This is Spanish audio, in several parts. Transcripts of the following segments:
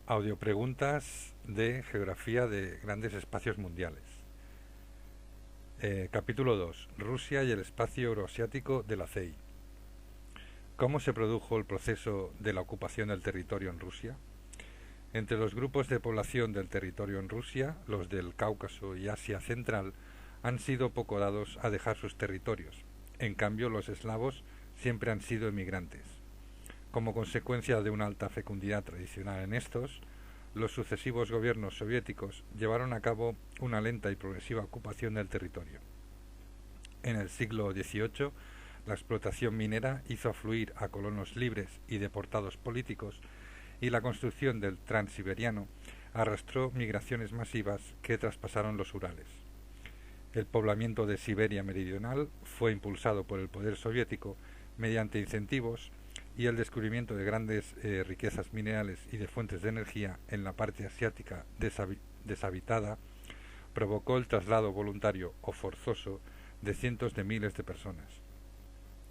Audiopreguntas de Geografía de Grandes Espacios Mundiales. Capítulo 2. Rusia y el espacio euroasiático de la CEI. ¿Cómo se produjo el proceso de la ocupación del territorio en Rusia? Entre los grupos de población del territorio en Rusia, los del Cáucaso y Asia Central han sido poco dados a dejar sus territorios. En cambio, los eslavos siempre han sido emigrantes. Como consecuencia de una alta fecundidad tradicional en estos, los sucesivos gobiernos soviéticos llevaron a cabo una lenta y progresiva ocupación del territorio. En el siglo XVIII, la explotación minera hizo afluir a colonos libres y deportados políticos, y la construcción del Transiberiano arrastró migraciones masivas que traspasaron los Urales. El poblamiento de Siberia meridional fue impulsado por el poder soviético mediante incentivos y el descubrimiento de grandes riquezas minerales y de fuentes de energía en la parte asiática deshabitada provocó el traslado voluntario o forzoso de cientos de miles de personas.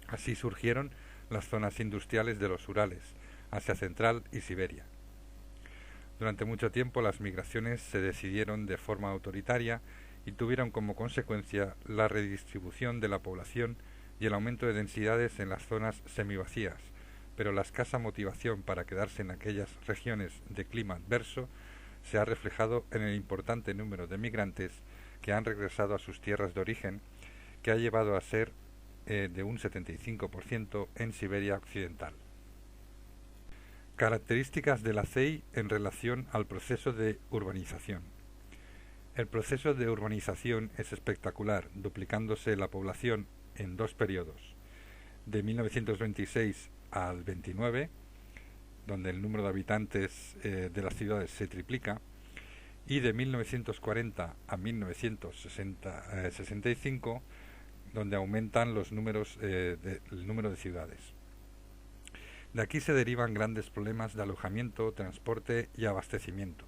Así surgieron las zonas industriales de los Urales, Asia Central y Siberia. Durante mucho tiempo las migraciones se decidieron de forma autoritaria y tuvieron como consecuencia la redistribución de la población y el aumento de densidades en las zonas semivacías, pero la escasa motivación para quedarse en aquellas regiones de clima adverso se ha reflejado en el importante número de migrantes que han regresado a sus tierras de origen, que ha llevado a ser de un 75% en Siberia occidental. Características de la CEI en relación al proceso de urbanización. El proceso de urbanización es espectacular, duplicándose la población en dos periodos, de 1926 al 29, donde el número de habitantes de las ciudades se triplica, y de 1940 a 1965, donde aumentan el número de ciudades. De aquí se derivan grandes problemas de alojamiento, transporte y abastecimiento.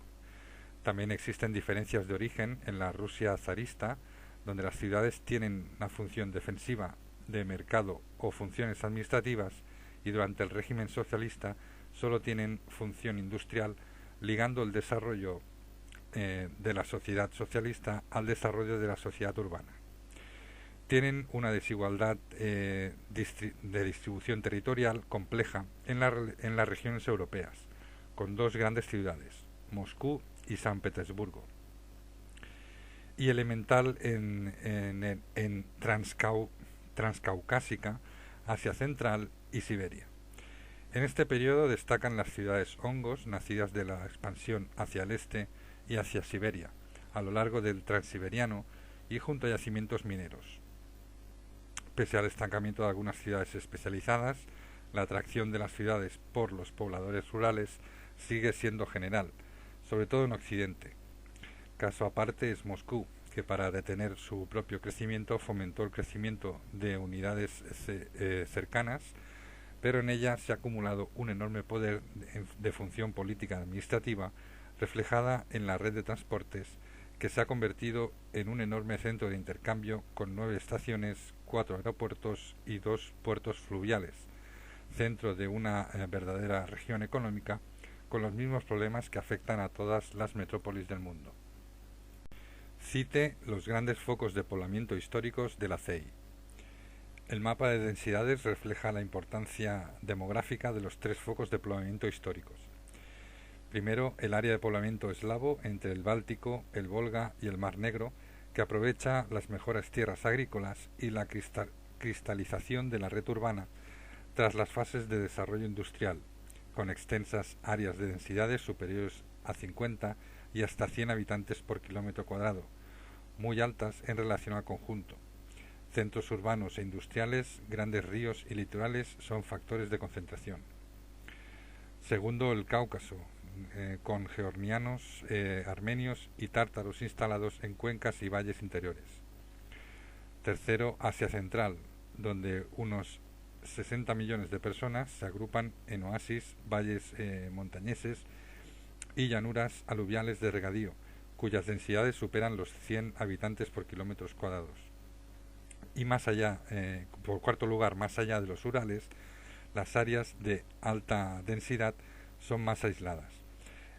También existen diferencias de origen en la Rusia zarista, donde las ciudades tienen una función defensiva de mercado o funciones administrativas, y durante el régimen socialista solo tienen función industrial, ligando el desarrollo de la sociedad socialista al desarrollo de la sociedad urbana. Tienen una desigualdad de distribución territorial compleja en las regiones europeas, con dos grandes ciudades, Moscú y San Petersburgo, y elemental en transcaucásica, Asia Central y Siberia. En este periodo destacan las ciudades hongos, nacidas de la expansión hacia el este y hacia Siberia, a lo largo del Transiberiano y junto a yacimientos mineros. Pese al estancamiento de algunas ciudades especializadas, la atracción de las ciudades por los pobladores rurales sigue siendo general, sobre todo en Occidente. Caso aparte es Moscú, que para detener su propio crecimiento fomentó el crecimiento de unidades cercanas, pero en ella se ha acumulado un enorme poder de función política administrativa reflejada en la red de transportes, que se ha convertido en un enorme centro de intercambio con 9 estaciones, 4 aeropuertos y 2 puertos fluviales, centro de una verdadera región económica con los mismos problemas que afectan a todas las metrópolis del mundo. Cite los grandes focos de poblamiento históricos de la CEI. El mapa de densidades refleja la importancia demográfica de los 3 focos de poblamiento históricos. Primero, el área de poblamiento eslavo entre el Báltico, el Volga y el Mar Negro, que aprovecha las mejores tierras agrícolas y la cristalización de la red urbana tras las fases de desarrollo industrial, con extensas áreas de densidades superiores a 50 y hasta 100 habitantes por kilómetro cuadrado, muy altas en relación al conjunto. Centros urbanos e industriales, grandes ríos y litorales son factores de concentración. Segundo, el Cáucaso, con georgianos, armenios y tártaros instalados en cuencas y valles interiores. Tercero, Asia Central, donde unos 60 millones de personas se agrupan en oasis, valles montañeses y llanuras aluviales de regadío, cuyas densidades superan los 100 habitantes por kilómetros cuadrados. Y más allá, por cuarto lugar, más allá de los Urales, las áreas de alta densidad son más aisladas.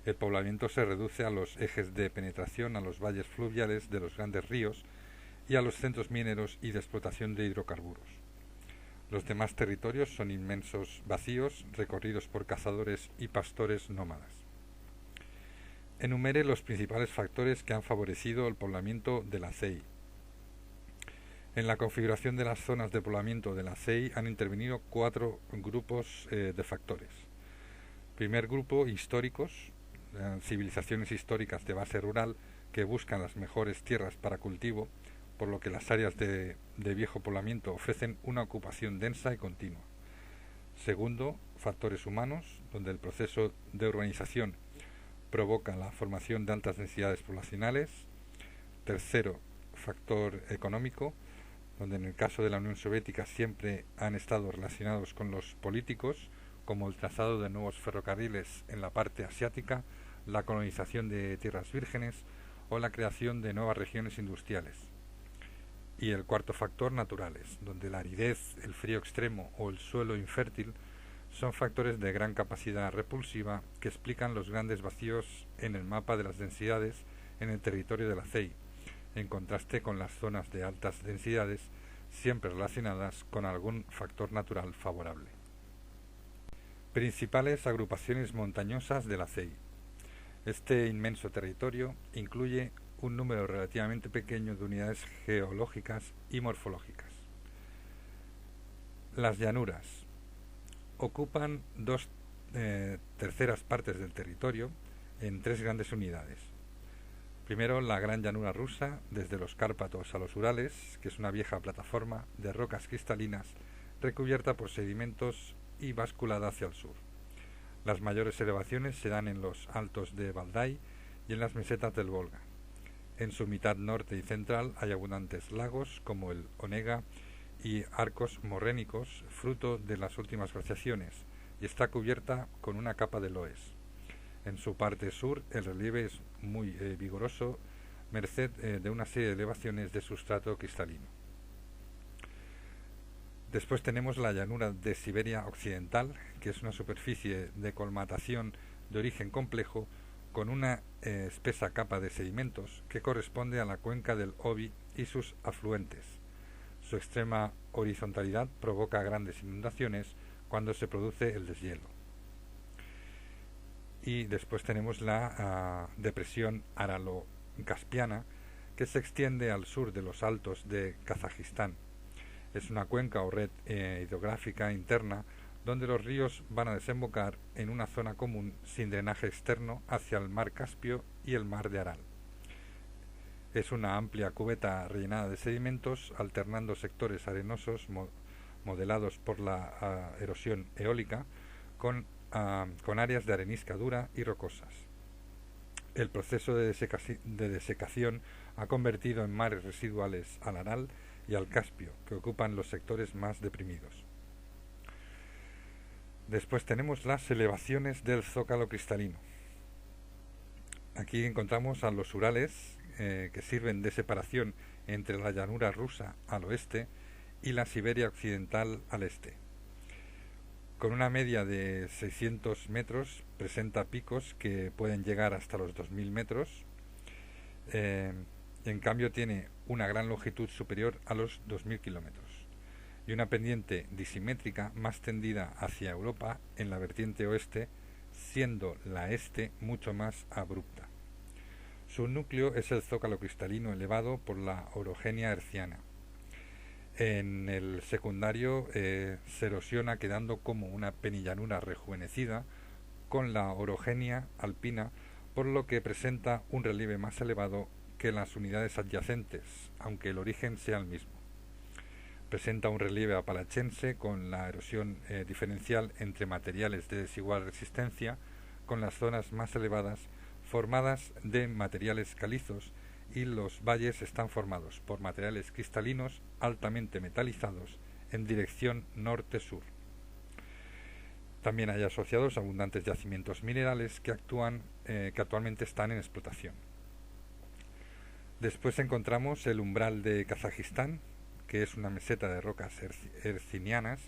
El poblamiento se reduce a los ejes de penetración, a los valles fluviales de los grandes ríos y a los centros mineros y de explotación de hidrocarburos. Los demás territorios son inmensos vacíos recorridos por cazadores y pastores nómadas. Enumere los principales factores que han favorecido el poblamiento de la CEI. En la configuración de las zonas de poblamiento de la CEI han intervenido 4 grupos de factores. Primer grupo, históricos, civilizaciones históricas de base rural que buscan las mejores tierras para cultivo, por lo que las áreas de viejo poblamiento ofrecen una ocupación densa y continua. Segundo, factores humanos, donde el proceso de urbanización provoca la formación de altas densidades poblacionales. Tercero, factor económico, donde en el caso de la Unión Soviética siempre han estado relacionados con los políticos, como el trazado de nuevos ferrocarriles en la parte asiática, la colonización de tierras vírgenes o la creación de nuevas regiones industriales. Y el cuarto factor, naturales, donde la aridez, el frío extremo o el suelo infértil son factores de gran capacidad repulsiva que explican los grandes vacíos en el mapa de las densidades en el territorio de la CEI, en contraste con las zonas de altas densidades siempre relacionadas con algún factor natural favorable. Principales agrupaciones montañosas de la CEI. Este inmenso territorio incluye un número relativamente pequeño de unidades geológicas y morfológicas. Las llanuras ocupan 2/3 partes del territorio en 3 grandes unidades. Primero, la gran llanura rusa, desde los Cárpatos a los Urales, que es una vieja plataforma de rocas cristalinas recubierta por sedimentos y basculada hacia el sur. Las mayores elevaciones se dan en los altos de Valdai y en las mesetas del Volga. En su mitad norte y central hay abundantes lagos como el Onega y arcos morrénicos, fruto de las últimas glaciaciones, y está cubierta con una capa de loess. En su parte sur el relieve es muy vigoroso, merced de una serie de elevaciones de sustrato cristalino. Después tenemos la llanura de Siberia Occidental, que es una superficie de colmatación de origen complejo con una espesa capa de sedimentos que corresponde a la cuenca del Obi y sus afluentes. Su extrema horizontalidad provoca grandes inundaciones cuando se produce el deshielo. Y después tenemos la depresión Aralo-Caspiana, que se extiende al sur de los altos de Kazajistán. Es una cuenca o red hidrográfica interna donde los ríos van a desembocar en una zona común sin drenaje externo hacia el mar Caspio y el mar de Aral. Es una amplia cubeta rellenada de sedimentos, alternando sectores arenosos modelados por la erosión eólica con áreas de arenisca dura y rocosas. El proceso de desecación ha convertido en mares residuales al Aral y al Caspio, que ocupan los sectores más deprimidos. Después tenemos las elevaciones del zócalo cristalino. Aquí encontramos a los Urales, que sirven de separación entre la llanura rusa al oeste y la Siberia occidental al este. Con una media de 600 metros, presenta picos que pueden llegar hasta los 2000 metros. En cambio tiene una gran longitud superior a los 2000 kilómetros y una pendiente disimétrica más tendida hacia Europa en la vertiente oeste, siendo la este mucho más abrupta. Su núcleo es el zócalo cristalino elevado por la orogenia herciana. En el secundario se erosiona quedando como una penillanura rejuvenecida con la orogenia alpina, por lo que presenta un relieve más elevado que las unidades adyacentes, aunque el origen sea el mismo. Presenta un relieve apalachense con la erosión diferencial entre materiales de desigual resistencia, con las zonas más elevadas formadas de materiales calizos, y los valles están formados por materiales cristalinos altamente metalizados en dirección norte-sur. También hay asociados abundantes yacimientos minerales que actualmente están en explotación. Después encontramos el umbral de Kazajistán, que es una meseta de rocas hercinianas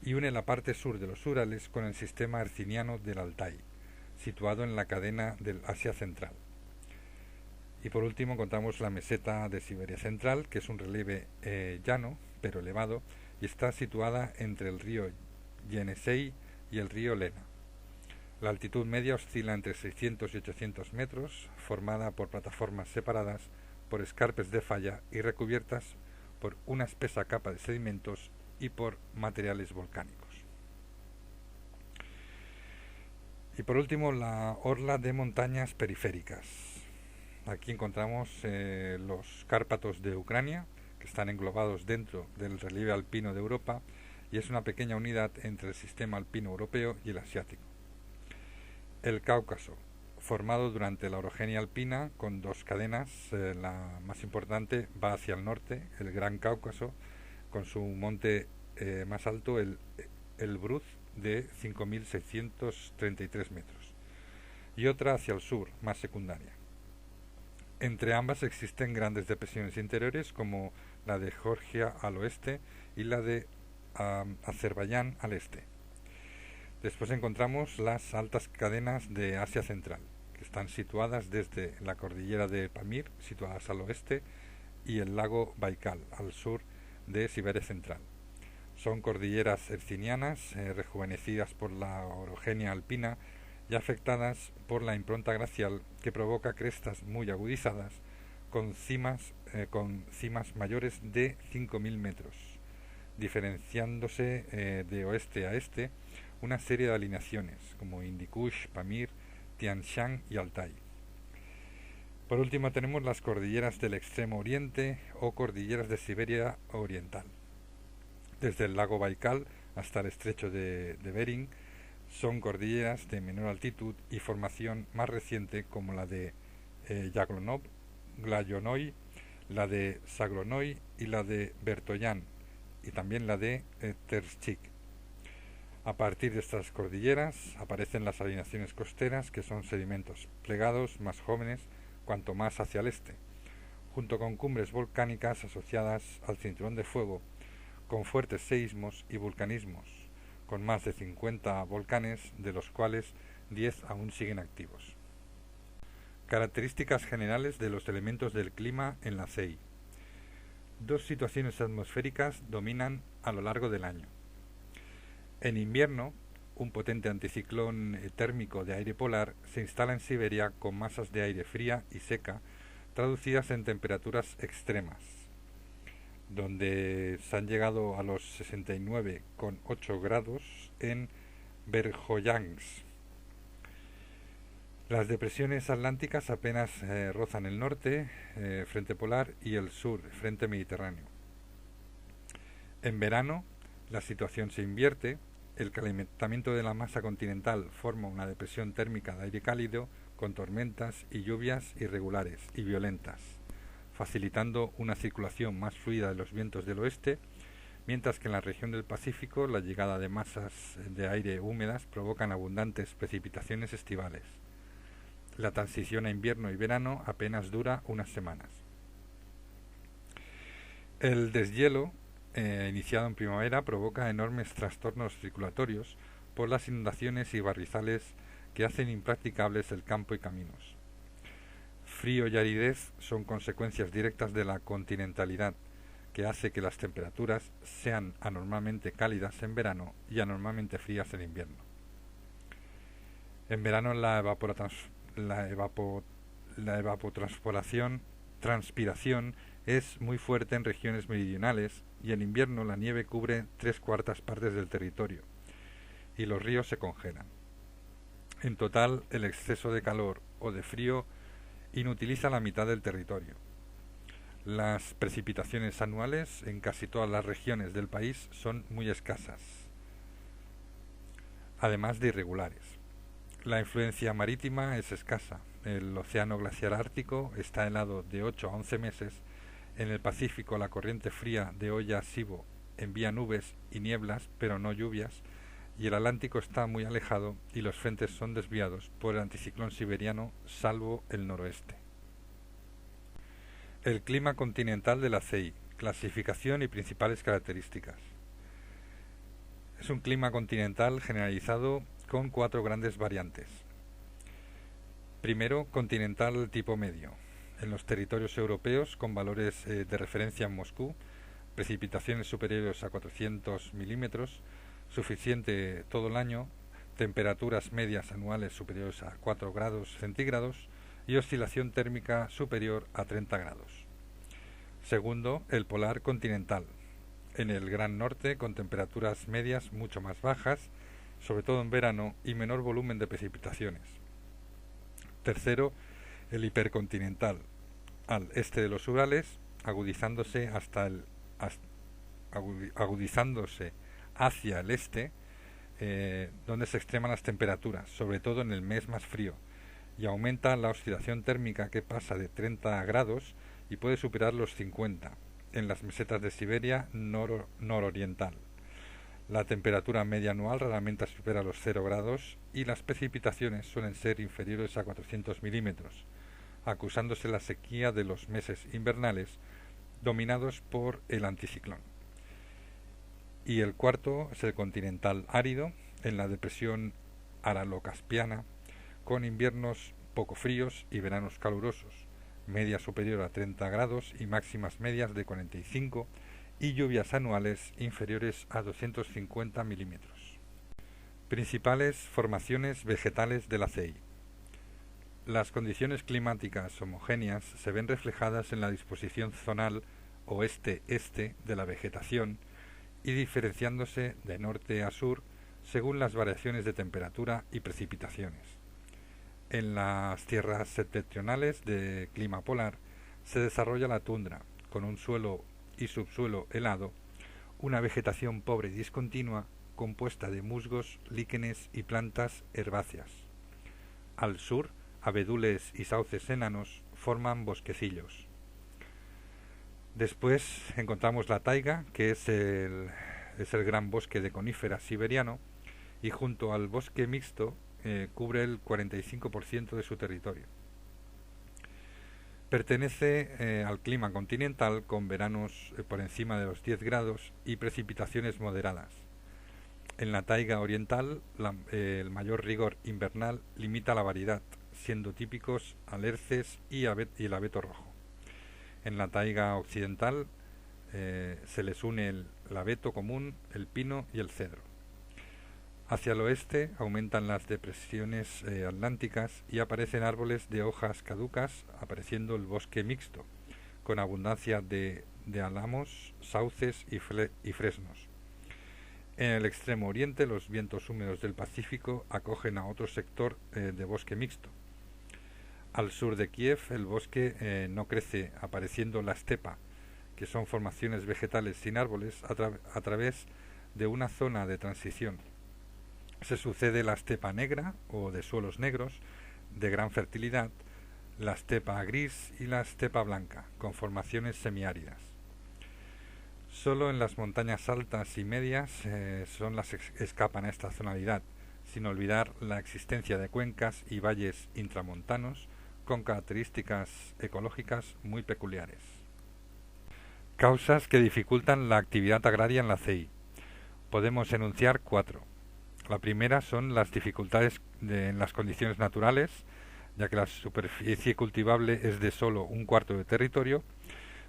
y une la parte sur de los Urales con el sistema herciniano del Altai. situado en la cadena del Asia Central. Y por último encontramos la meseta de Siberia Central, que es un relieve llano, pero elevado, y está situada entre el río Yenisei y el río Lena. La altitud media oscila entre 600 y 800 metros, formada por plataformas separadas por escarpes de falla y recubiertas por una espesa capa de sedimentos y por materiales volcánicos. Y por último, la orla de montañas periféricas. Aquí encontramos los Cárpatos de Ucrania, que están englobados dentro del relieve alpino de Europa, y es una pequeña unidad entre el sistema alpino europeo y el asiático. El Cáucaso, formado durante la orogenia alpina con dos cadenas, la más importante va hacia el norte, el Gran Cáucaso, con su monte más alto, el Elbruz, de 5.633 metros, y otra hacia el sur, más secundaria. Entre ambas existen grandes depresiones interiores, como la de Georgia al oeste y la de Azerbaiyán al este. Después encontramos las altas cadenas de Asia Central, que están situadas desde la cordillera de Pamir, situadas al oeste, y el lago Baikal, al sur de Siberia Central. Son cordilleras hercinianas, rejuvenecidas por la orogenia alpina y afectadas por la impronta glacial que provoca crestas muy agudizadas con cimas mayores de 5.000 metros, diferenciándose de oeste a este una serie de alineaciones como Hindu Kush, Pamir, Tian Shan y Altai. Por último tenemos las cordilleras del extremo oriente o cordilleras de Siberia Oriental. Desde el lago Baikal hasta el estrecho de Bering son cordilleras de menor altitud y formación más reciente, como la de Yaglonov, Glayonoy, la de Zaglonoy y la de Bertoyan, y también la de Terschik. A partir de estas cordilleras aparecen las alineaciones costeras, que son sedimentos plegados más jóvenes cuanto más hacia el este, junto con cumbres volcánicas asociadas al cinturón de fuego, con fuertes seísmos y vulcanismos, con más de 50 volcanes, de los cuales 10 aún siguen activos. Características generales de los elementos del clima en la CEI. Dos situaciones atmosféricas dominan a lo largo del año. En invierno, un potente anticiclón térmico de aire polar se instala en Siberia con masas de aire fría y seca, traducidas en temperaturas extremas, donde se han llegado a los 69,8 grados en Verkhoyansk. Las depresiones atlánticas apenas rozan el norte, frente polar, y el sur, frente mediterráneo. En verano, la situación se invierte. El calentamiento de la masa continental forma una depresión térmica de aire cálido con tormentas y lluvias irregulares y violentas, facilitando una circulación más fluida de los vientos del oeste, mientras que en la región del Pacífico la llegada de masas de aire húmedas provocan abundantes precipitaciones estivales. La transición a invierno y verano apenas dura unas semanas. El deshielo, iniciado en primavera, provoca enormes trastornos circulatorios por las inundaciones y barrizales que hacen impracticables el campo y caminos. Frío y aridez son consecuencias directas de la continentalidad, que hace que las temperaturas sean anormalmente cálidas en verano y anormalmente frías en invierno. En verano la evapotranspiración es muy fuerte en regiones meridionales, y en invierno la nieve cubre 3/4 partes del territorio y los ríos se congelan. En total, el exceso de calor o de frío inutiliza la mitad del territorio. Las precipitaciones anuales en casi todas las regiones del país son muy escasas, además de irregulares. La influencia marítima es escasa. El océano glaciar ártico está helado de 8 a 11 meses. En el Pacífico la corriente fría de Oya-Sibo envía nubes y nieblas, pero no lluvias, y el Atlántico está muy alejado y los frentes son desviados por el anticiclón siberiano, salvo el noroeste. El clima continental de la CEI, clasificación y principales características. Es un clima continental generalizado con 4 grandes variantes. Primero, continental tipo medio. En los territorios europeos, con valores de referencia en Moscú, precipitaciones superiores a 400 milímetros, suficiente todo el año, temperaturas medias anuales superiores a 4 grados centígrados y oscilación térmica superior a 30 grados. Segundo, el polar continental. En el Gran Norte, con temperaturas medias mucho más bajas, sobre todo en verano, y menor volumen de precipitaciones. Tercero, el hipercontinental, al este de los Urales, agudizándose hacia el este, donde se extreman las temperaturas, sobre todo en el mes más frío, y aumenta la oscilación térmica, que pasa de 30 grados y puede superar los 50 en las mesetas de Siberia nororiental. La temperatura media anual raramente supera los 0 grados y las precipitaciones suelen ser inferiores a 400 milímetros, acusándose la sequía de los meses invernales dominados por el anticiclón. Y el cuarto es el continental árido, en la depresión aralo-caspiana, con inviernos poco fríos y veranos calurosos, media superior a 30 grados y máximas medias de 45, y lluvias anuales inferiores a 250 milímetros. Principales formaciones vegetales de la CEI. Las condiciones climáticas homogéneas se ven reflejadas en la disposición zonal oeste-este de la vegetación y diferenciándose de norte a sur según las variaciones de temperatura y precipitaciones. En las tierras septentrionales de clima polar se desarrolla la tundra, con un suelo y subsuelo helado, una vegetación pobre y discontinua compuesta de musgos, líquenes y plantas herbáceas. Al sur, abedules y sauces enanos forman bosquecillos. Después encontramos la taiga, que es el gran bosque de coníferas siberiano, y junto al bosque mixto cubre el 45% de su territorio. Pertenece al clima continental, con veranos por encima de los 10 grados y precipitaciones moderadas. En la taiga oriental, el mayor rigor invernal limita la variedad, siendo típicos alerces y el abeto rojo. En la taiga occidental se les une el abeto común, el pino y el cedro. Hacia el oeste aumentan las depresiones atlánticas y aparecen árboles de hojas caducas, apareciendo el bosque mixto, con abundancia de álamos, sauces y fresnos. En el extremo oriente, los vientos húmedos del Pacífico acogen a otro sector de bosque mixto. Al sur de Kiev, el bosque no crece, apareciendo la estepa, que son formaciones vegetales sin árboles a través de una zona de transición. Se sucede la estepa negra o de suelos negros de gran fertilidad, la estepa gris y la estepa blanca, con formaciones semiáridas. Solo en las montañas altas y medias son las que escapan a esta zonalidad, sin olvidar la existencia de cuencas y valles intramontanos con características ecológicas muy peculiares. Causas que dificultan la actividad agraria en la CEI. Podemos enunciar 4. La primera son las dificultades en las condiciones naturales, ya que la superficie cultivable es de solo un cuarto de territorio,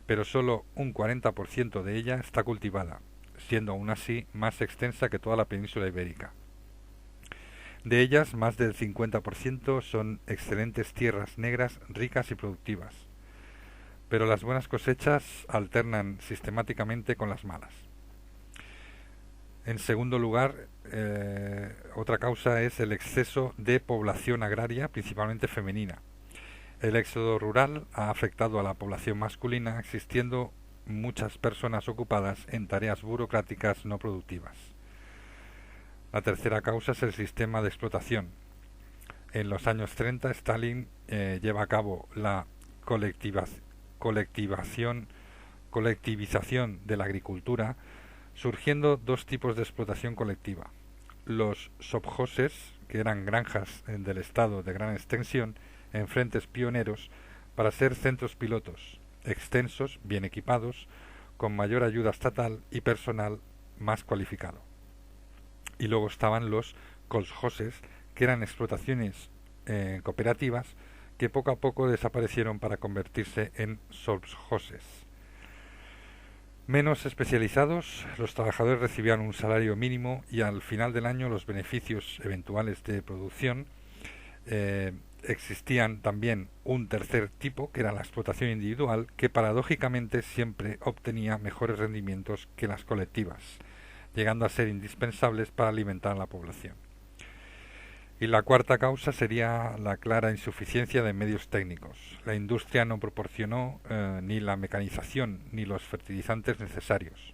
pero solo un 40% de ella está cultivada, siendo aún así más extensa que toda la península ibérica. De ellas, más del 50% son excelentes tierras negras, ricas y productivas, pero las buenas cosechas alternan sistemáticamente con las malas. En segundo lugar, otra causa es el exceso de población agraria, principalmente femenina. El éxodo rural ha afectado a la población masculina, existiendo muchas personas ocupadas en tareas burocráticas no productivas. La tercera causa es el sistema de explotación. En los años 30, Stalin lleva a cabo la colectivización de la agricultura, surgiendo dos tipos de explotación colectiva: los sovjoses, que eran granjas del Estado de gran extensión en frentes pioneros para ser centros pilotos, extensos, bien equipados, con mayor ayuda estatal y personal más cualificado. Y luego estaban los kolkhozes, que eran explotaciones cooperativas que poco a poco desaparecieron para convertirse en sovkhozes. Menos especializados, los trabajadores recibían un salario mínimo y al final del año los beneficios eventuales de producción. Existían también un tercer tipo, que era la explotación individual, que paradójicamente siempre obtenía mejores rendimientos que las colectivas, llegando a ser indispensables para alimentar a la población. Y la cuarta causa sería la clara insuficiencia de medios técnicos. La industria no proporcionó ni la mecanización ni los fertilizantes necesarios.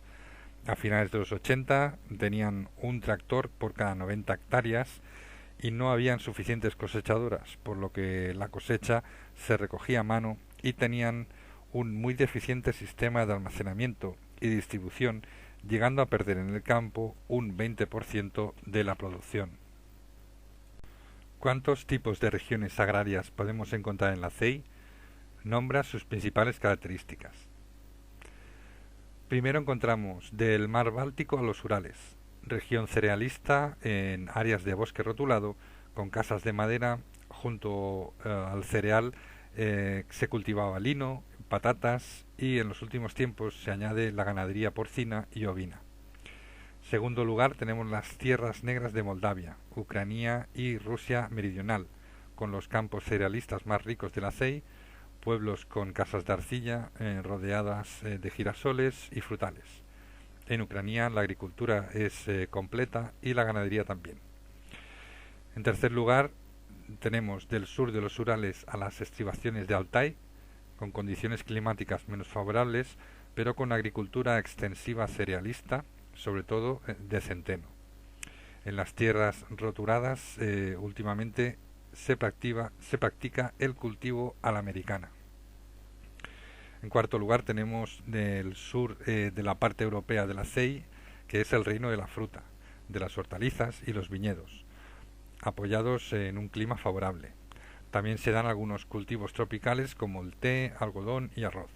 A finales de los 80 tenían un tractor por cada 90 hectáreas y no habían suficientes cosechadoras, por lo que la cosecha se recogía a mano y tenían un muy deficiente sistema de almacenamiento y distribución, llegando a perder en el campo un 20% de la producción. ¿Cuántos tipos de regiones agrarias podemos encontrar en la CEI? Nombra sus principales características. Primero encontramos del mar Báltico a los Urales, región cerealista en áreas de bosque rotulado, con casas de madera. Junto al cereal se cultivaba lino, patatas y en los últimos tiempos se añade la ganadería porcina y ovina. Segundo lugar tenemos las tierras negras de Moldavia, Ucrania y Rusia meridional, con los campos cerealistas más ricos de la CEI, pueblos con casas de arcilla rodeadas de girasoles y frutales. En Ucrania la agricultura es completa y la ganadería también. En tercer lugar tenemos del sur de los Urales a las estribaciones de Altai, con condiciones climáticas menos favorables, pero con agricultura extensiva cerealista, sobre todo de centeno. En las tierras roturadas últimamente se practica el cultivo a la americana. En cuarto lugar tenemos del sur de la parte europea de la CEI, que es el reino de la fruta, de las hortalizas y los viñedos, apoyados en un clima favorable. También se dan algunos cultivos tropicales como el té, algodón y arroz.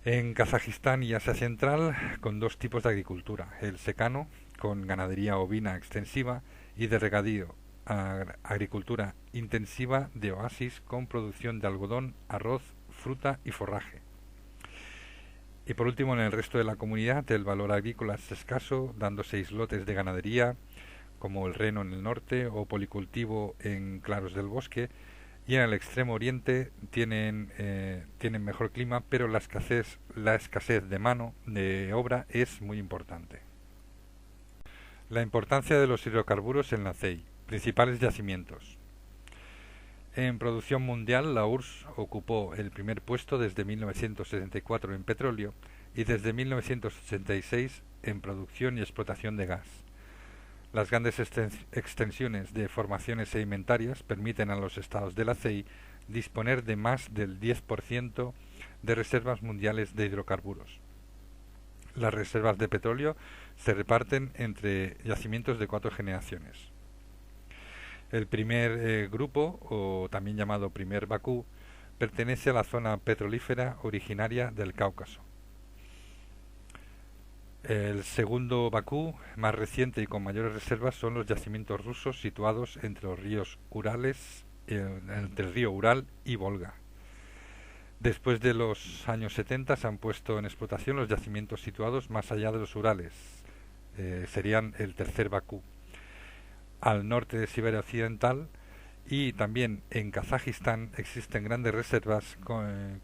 En Kazajistán y Asia Central, con dos tipos de agricultura, el secano, con ganadería ovina extensiva, y de regadío, agricultura intensiva de oasis con producción de algodón, arroz, fruta y forraje. Y por último, en el resto de la comunidad, el valor agrícola es escaso, dándose islotes de ganadería, como el Reno en el norte o policultivo en claros del bosque, y en el extremo oriente tienen mejor clima, pero la escasez de mano de obra es muy importante. La importancia de los hidrocarburos en la CEI. Principales yacimientos. En producción mundial, la URSS ocupó el primer puesto desde 1974 en petróleo y desde 1986 en producción y explotación de gas. Las grandes extensiones de formaciones sedimentarias permiten a los estados de la CEI disponer de más del 10% de reservas mundiales de hidrocarburos. Las reservas de petróleo se reparten entre yacimientos de 4 generaciones. El primer grupo, o también llamado primer Bakú, pertenece a la zona petrolífera originaria del Cáucaso. El segundo Bakú, más reciente y con mayores reservas, son los yacimientos rusos situados entre los ríos Urales, entre el río Ural y Volga. Después de los años 70 se han puesto en explotación los yacimientos situados más allá de los Urales. Serían el tercer Bakú, al norte de Siberia Occidental, y también en Kazajistán existen grandes reservas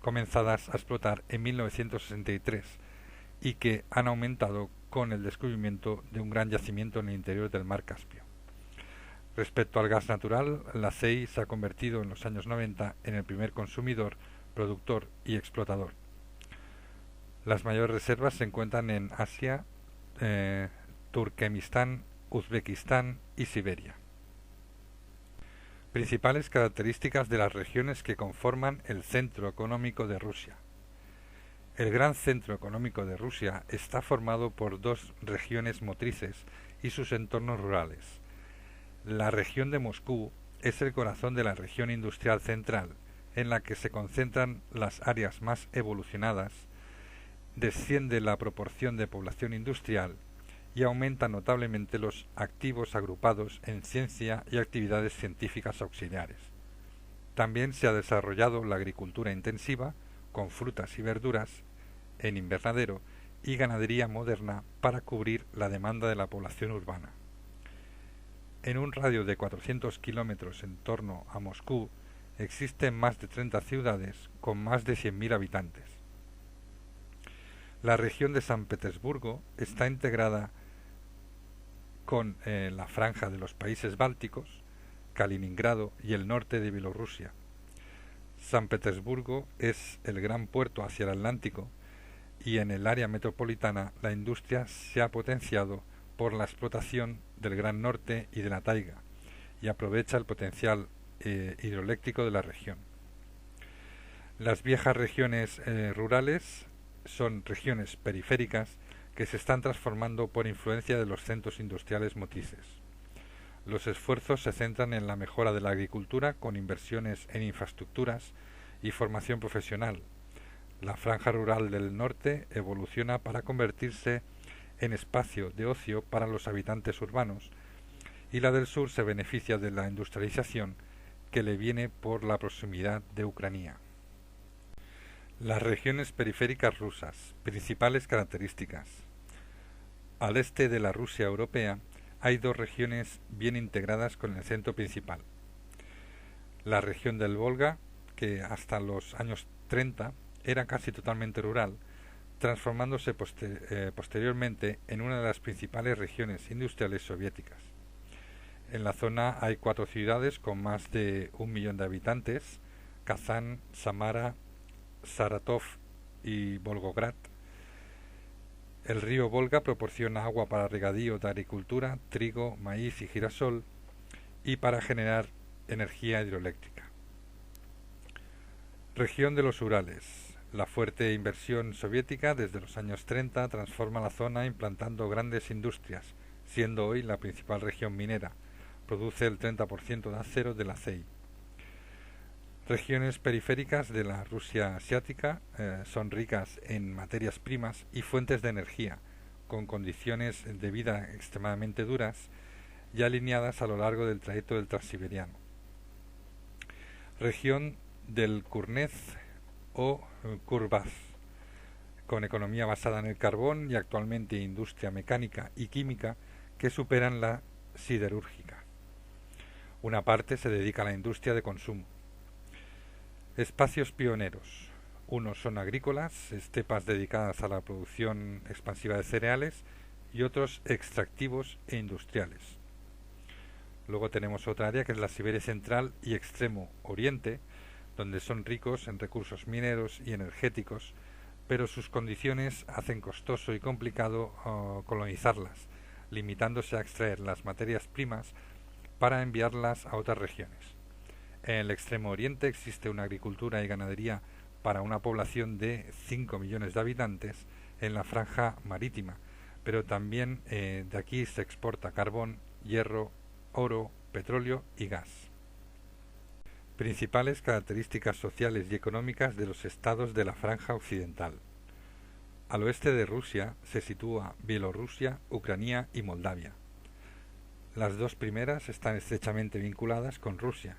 comenzadas a explotar en 1963 y que han aumentado con el descubrimiento de un gran yacimiento en el interior del mar Caspio. Respecto al gas natural, la CEI se ha convertido en los años 90 en el primer consumidor, productor y explotador. Las mayores reservas se encuentran en Asia, Turkmenistán, Uzbekistán y Siberia. Principales características de las regiones que conforman el centro económico de Rusia. El gran centro económico de Rusia está formado por dos regiones motrices y sus entornos rurales. La región de Moscú es el corazón de la región industrial central, en la que se concentran las áreas más evolucionadas, desciende la proporción de población industrial y aumenta notablemente los activos agrupados en ciencia y actividades científicas auxiliares. También se ha desarrollado la agricultura intensiva, con frutas y verduras, en invernadero, y ganadería moderna para cubrir la demanda de la población urbana. En un radio de 400 kilómetros en torno a Moscú existen más de 30 ciudades con más de 100.000 habitantes. La región de San Petersburgo está integrada con la franja de los países bálticos, Kaliningrado y el norte de Bielorrusia. San Petersburgo es el gran puerto hacia el Atlántico y en el área metropolitana la industria se ha potenciado por la explotación del Gran Norte y de la taiga y aprovecha el potencial hidroeléctrico de la región. Las viejas regiones rurales son regiones periféricas que se están transformando por influencia de los centros industriales motrices. Los esfuerzos se centran en la mejora de la agricultura con inversiones en infraestructuras y formación profesional. La franja rural del norte evoluciona para convertirse en espacio de ocio para los habitantes urbanos y la del sur se beneficia de la industrialización que le viene por la proximidad de Ucrania. Las regiones periféricas rusas, principales características. Al este de la Rusia europea hay dos regiones bien integradas con el centro principal. La región del Volga, que hasta los años 30 era casi totalmente rural, transformándose posteriormente en una de las principales regiones industriales soviéticas. En la zona hay 4 ciudades con más de 1 millón de habitantes: Kazán, Samara, Saratov y Volgograd. El río Volga proporciona agua para regadío de agricultura, trigo, maíz y girasol y para generar energía hidroeléctrica. Región de los Urales. La fuerte inversión soviética desde los años 30 transforma la zona implantando grandes industrias, siendo hoy la principal región minera. Produce el 30% de acero de la CEI. Regiones periféricas de la Rusia asiática son ricas en materias primas y fuentes de energía, con condiciones de vida extremadamente duras y alineadas a lo largo del trayecto del Transiberiano. Región del Kurnez o Kurbaz, con economía basada en el carbón y actualmente industria mecánica y química que superan la siderúrgica. Una parte se dedica a la industria de consumo. Espacios pioneros. Unos son agrícolas, estepas dedicadas a la producción expansiva de cereales, y otros extractivos e industriales. Luego tenemos otra área que es la Siberia Central y Extremo Oriente, donde son ricos en recursos mineros y energéticos, pero sus condiciones hacen costoso y complicado colonizarlas, limitándose a extraer las materias primas para enviarlas a otras regiones. En el Extremo Oriente existe una agricultura y ganadería para una población de 5 millones de habitantes en la franja marítima, pero también de aquí se exporta carbón, hierro, oro, petróleo y gas. Principales características sociales y económicas de los estados de la franja occidental. Al oeste de Rusia se sitúa Bielorrusia, Ucrania y Moldavia. Las dos primeras están estrechamente vinculadas con Rusia.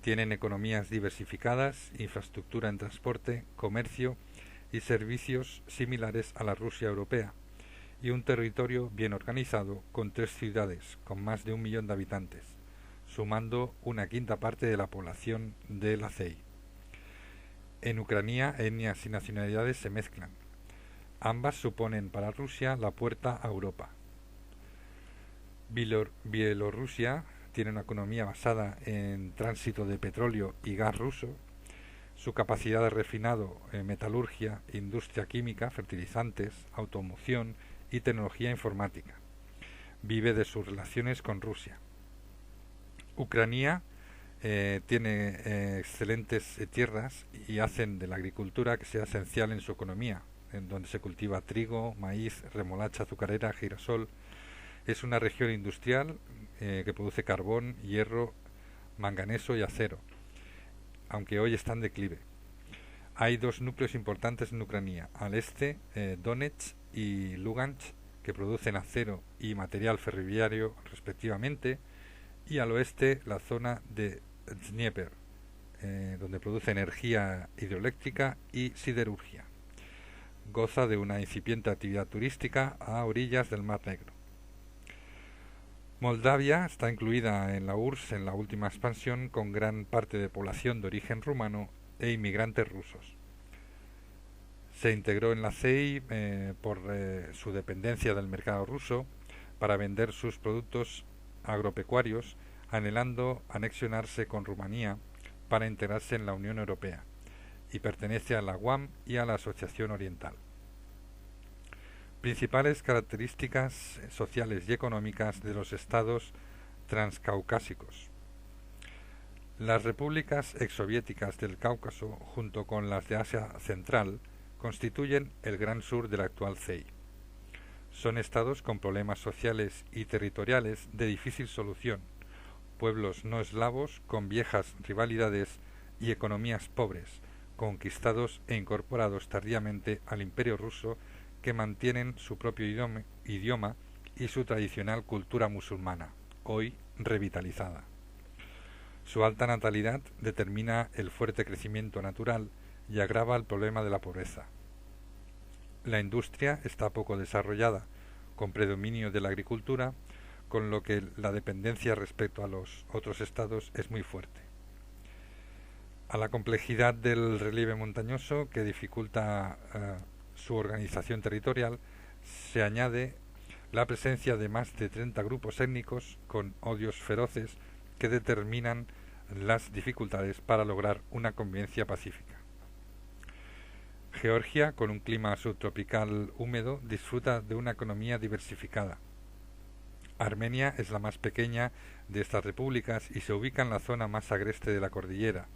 Tienen economías diversificadas, infraestructura en transporte, comercio y servicios similares a la Rusia europea, y un territorio bien organizado con 3 ciudades con más de 1 millón de habitantes, sumando una quinta parte de la población de la CEI. En Ucrania, etnias y nacionalidades se mezclan. Ambas suponen para Rusia la puerta a Europa. Bielorrusia tiene una economía basada en tránsito de petróleo y gas ruso. Su capacidad de refinado, metalurgia, industria química, fertilizantes, automoción y tecnología informática. Vive de sus relaciones con Rusia. Ucrania tiene excelentes tierras y hacen de la agricultura que sea esencial en su economía, en donde se cultiva trigo, maíz, remolacha azucarera, girasol. Es una región industrial que produce carbón, hierro, manganeso y acero, aunque hoy está en declive. Hay 2 núcleos importantes en Ucrania, al este Donetsk y Lugansk, que producen acero y material ferroviario respectivamente, y al oeste la zona de Dnieper, donde produce energía hidroeléctrica y siderurgia. Goza de una incipiente actividad turística a orillas del Mar Negro. Moldavia está incluida en la URSS en la última expansión, con gran parte de población de origen rumano e inmigrantes rusos. Se integró en la CEI por su dependencia del mercado ruso para vender sus productos agropecuarios, anhelando anexionarse con Rumanía para integrarse en la Unión Europea, y pertenece a la UAM y a la Asociación Oriental. Principales características sociales y económicas de los estados transcaucásicos. Las repúblicas exsoviéticas del Cáucaso, junto con las de Asia Central, constituyen el gran sur de la actual CEI. Son estados con problemas sociales y territoriales de difícil solución, pueblos no eslavos con viejas rivalidades y economías pobres, conquistados e incorporados tardíamente al Imperio ruso, que mantienen su propio idioma y su tradicional cultura musulmana, hoy revitalizada. Su alta natalidad determina el fuerte crecimiento natural y agrava el problema de la pobreza. La industria está poco desarrollada, con predominio de la agricultura, con lo que la dependencia respecto a los otros estados es muy fuerte. A la complejidad del relieve montañoso, que dificulta su organización territorial, se añade la presencia de más de 30 grupos étnicos con odios feroces que determinan las dificultades para lograr una convivencia pacífica. Georgia, con un clima subtropical húmedo, disfruta de una economía diversificada. Armenia es la más pequeña de estas repúblicas y se ubica en la zona más agreste de la cordillera.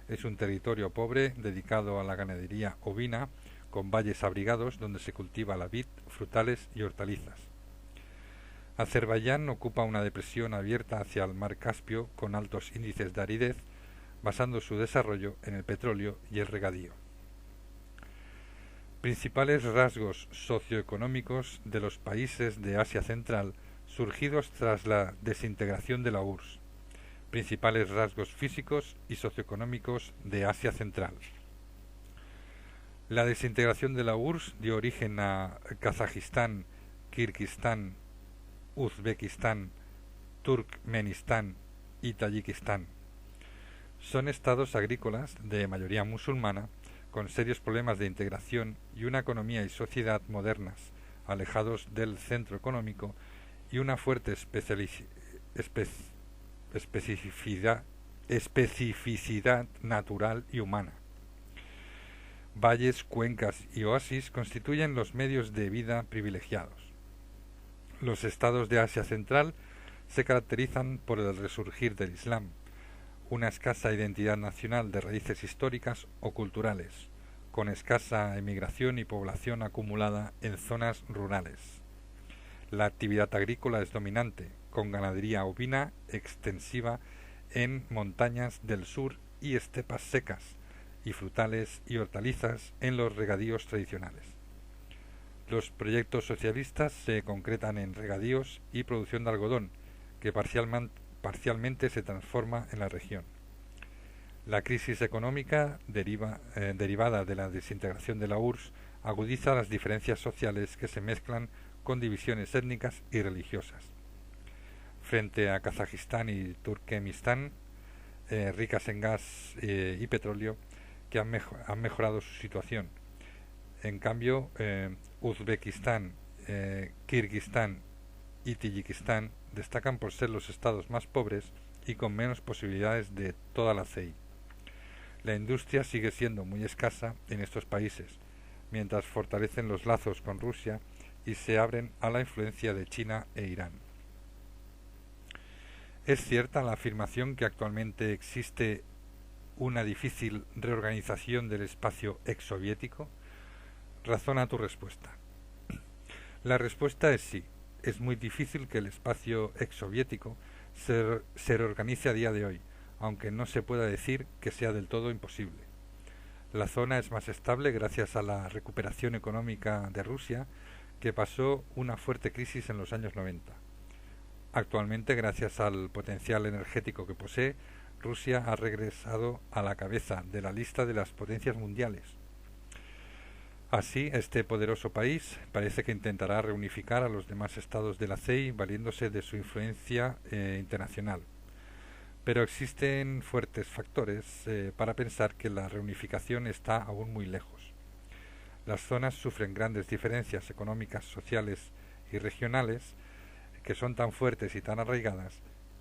Es un territorio pobre dedicado a la ganadería ovina, con valles abrigados donde se cultiva la vid, frutales y hortalizas. Azerbaiyán ocupa una depresión abierta hacia el mar Caspio con altos índices de aridez, basando su desarrollo en el petróleo y el regadío. Principales rasgos socioeconómicos de los países de Asia Central surgidos tras la desintegración de la URSS. Principales rasgos físicos y socioeconómicos de Asia Central. La desintegración de la URSS dio origen a Kazajistán, Kirguistán, Uzbekistán, Turkmenistán y Tayikistán. Son estados agrícolas de mayoría musulmana, con serios problemas de integración y una economía y sociedad modernas, alejados del centro económico y una fuerte especificidad natural y humana. Valles, cuencas y oasis constituyen los medios de vida privilegiados. Los estados de Asia Central se caracterizan por el resurgir del Islam, una escasa identidad nacional de raíces históricas o culturales, con escasa emigración y población acumulada en zonas rurales. La actividad agrícola es dominante, con ganadería ovina extensiva en montañas del sur y estepas secas, y frutales y hortalizas en los regadíos tradicionales. Los proyectos socialistas se concretan en regadíos y producción de algodón, que parcialmente se transforma en la región. La crisis económica derivada de la desintegración de la URSS agudiza las diferencias sociales que se mezclan con divisiones étnicas y religiosas. Frente a Kazajistán y Turkmenistán, ricas en gas y petróleo, que han mejorado su situación. En cambio, Uzbekistán, Kirguistán y Tayikistán destacan por ser los estados más pobres y con menos posibilidades de toda la CEI. La industria sigue siendo muy escasa en estos países, mientras fortalecen los lazos con Rusia y se abren a la influencia de China e Irán. ¿Es cierta la afirmación que actualmente existe una difícil reorganización del espacio exsoviético? Razona tu respuesta. La respuesta es sí. Es muy difícil que el espacio exsoviético se reorganice a día de hoy, aunque no se pueda decir que sea del todo imposible. La zona es más estable gracias a la recuperación económica de Rusia, que pasó una fuerte crisis en los años 90. Actualmente, gracias al potencial energético que posee, Rusia ha regresado a la cabeza de la lista de las potencias mundiales. Así, este poderoso país parece que intentará reunificar a los demás estados de la CEI valiéndose de su influencia internacional. Pero existen fuertes factores para pensar que la reunificación está aún muy lejos. Las zonas sufren grandes diferencias económicas, sociales y regionales que son tan fuertes y tan arraigadas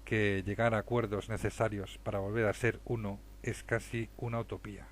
que llegar a acuerdos necesarios para volver a ser uno es casi una utopía.